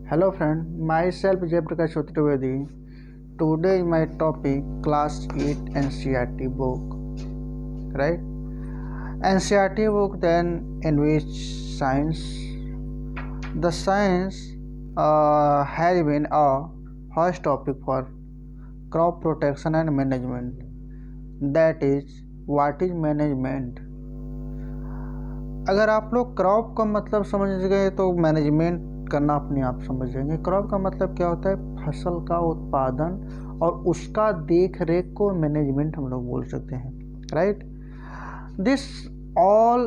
Hello friend, myself Jayaprakash Chaturvedi. Today my topic class 8 NCERT book, right? NCERT book then in which science. The science has been a first topic for crop protection and management. That is, what is management? अगर आप लोग crop का मतलब समझ गए तो management करना अपने आप समझ जाएंगे। क्रॉप का मतलब क्या होता है? फसल का उत्पादन और उसका देख रेख को मैनेजमेंट हम लोग बोल सकते हैं, right? This all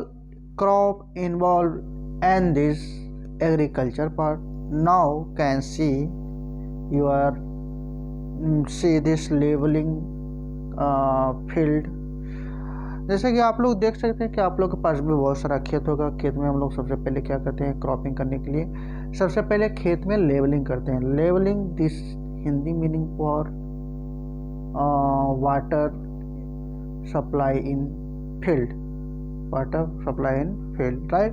crop involve and this agriculture part now can see you R see this labelling field. जैसे कि आप लोग देख सकते हैं कि आप लोग के पास भी बहुत सारा खेत होगा। खेत में हम लोग सबसे पहले क्या करते हैं? क्रॉपिंग करने के लिए सबसे पहले खेत में लेवलिंग करते हैं। Levelling this Hindi meaning for water supply in field. Water supply in field, right?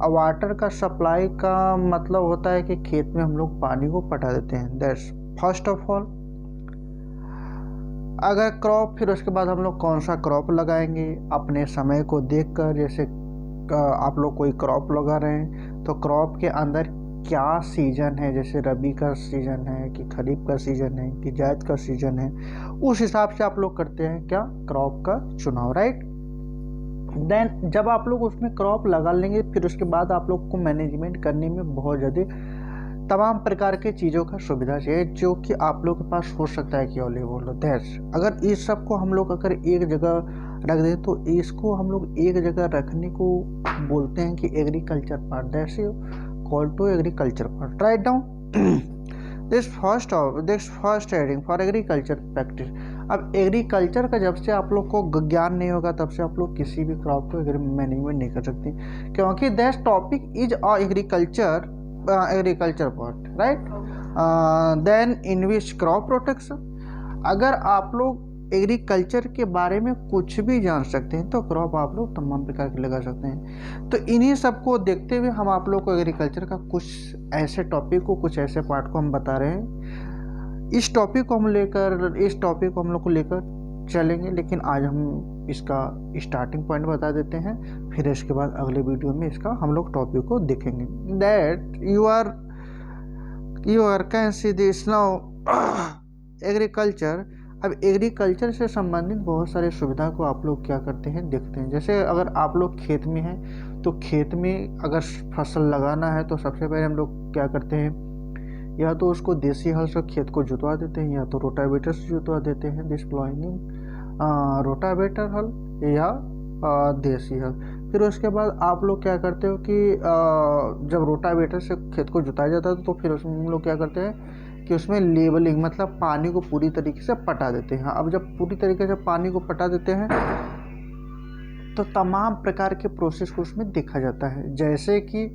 अब वाटर का सप्लाई का मतलब होता है कि खेत में हम लोग पानी को पटा देते हैं। That's first of all. अगर क्रॉप, फिर उसके बाद हम लोग कौन सा क्रॉप लगाएंगे अपने समय को देखकर। जैसे आप लोग कोई क्रॉप लगा रहे हैं तो क्रॉप के अंदर क्या सीजन है, जैसे रबी का सीजन है कि खरीफ का सीजन है कि जायद का सीजन है, उस हिसाब से आप लोग करते हैं क्या? क्रॉप का चुनाव, राइट? देन जब आप लोग उसमें क्रॉप लगा लेंगे, फिर उसके बाद आप लोग को मैनेजमेंट करने में बहुत ज़्यादा तमाम प्रकार के चीज़ों का सुविधा चाहिए जो कि आप लोग के पास हो सकता है कि अवेलेबल हो। दैट्स अगर इस सब को हम लोग अगर एक जगह रख दें तो इसको हम लोग एक जगह रखने को बोलते हैं कि agriculture part. That's call to agriculture part. Right down this first heading for agriculture practice. अब एग्रीकल्चर का जब से आप लोग को ज्ञान नहीं होगा तब से आप लोग किसी भी क्रॉप को मैनेजमेंट नहीं कर सकते, क्योंकि that topic is agriculture part, right? Then in which crop protection. अगर आप लोग एग्रीकल्चर के बारे में कुछ भी जान सकते हैं तो क्रॉप आप लोग तमाम प्रकार के लगा सकते हैं। तो इन्हीं सब को देखते हुए हम आप लोग को एग्रीकल्चर का कुछ ऐसे टॉपिक को, कुछ ऐसे पार्ट को हम बता रहे हैं। इस टॉपिक को हम लोग को लेकर चलेंगे, लेकिन आज हम इसका स्टार्टिंग पॉइंट बता देते हैं, फिर इसके बाद अगले वीडियो में इसका हम लोग टॉपिक को देखेंगे। That you are can see this now agriculture. अब एग्रीकल्चर से संबंधित बहुत सारे सुविधा को आप लोग क्या करते हैं, देखते हैं। जैसे अगर आप लोग खेत में हैं तो खेत में अगर फसल लगाना है तो सबसे पहले हम लोग क्या करते हैं? या तो उसको देसी हल से खेत को जुतवा देते हैं या तो रोटावेटर से जुतवा देते हैं। डिस्प्लॉइंग रोटावेटर हल या देसी हल। फिर उसके बाद आप लोग क्या करते हो कि जब रोटावेटर से खेत को जुताया जाता है तो फिर उसमें हम लोग क्या करते हैं कि उसमें लेवलिंग मतलब पानी को पूरी तरीके से पटा देते हैं। अब जब पूरी तरीके से पानी को पटा देते हैं तो तमाम प्रकार के प्रोसेस को उसमें देखा जाता है, जैसे कि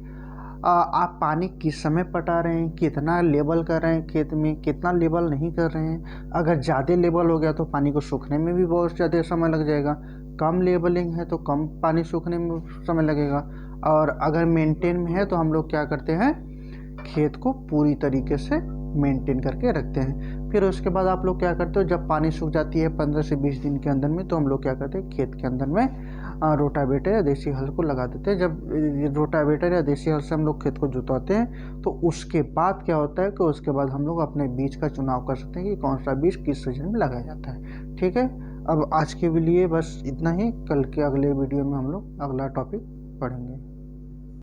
आप पानी किस समय पटा रहे हैं, कितना लेवल कर रहे हैं खेत में, कितना लेवल नहीं कर रहे हैं। अगर ज़्यादा लेवल हो गया तो पानी को सूखने में भी बहुत ज़्यादा समय लग जाएगा। कम लेवलिंग है तो कम पानी सूखने में समय लगेगा। और अगर मेंटेन में है तो हम लोग क्या करते हैं? खेत को पूरी तरीके से मेंटेन करके रखते हैं। फिर उसके बाद आप लोग क्या करते हो? जब पानी सूख जाती है 15 से 20 दिन के अंदर में, तो हम लोग क्या करते हैं? खेत के अंदर में रोटावेटर या देसी हल को लगा देते हैं। जब रोटावेटर या देसी हल से हम लोग खेत को जुतवाते हैं तो उसके बाद क्या होता है कि उसके बाद हम लोग अपने बीज का चुनाव कर सकते हैं कि कौन सा बीज किस सीजन में लगाया जाता है। ठीक है, अब आज के लिए बस इतना ही। कल के अगले वीडियो में हम लोग अगला टॉपिक पढ़ेंगे।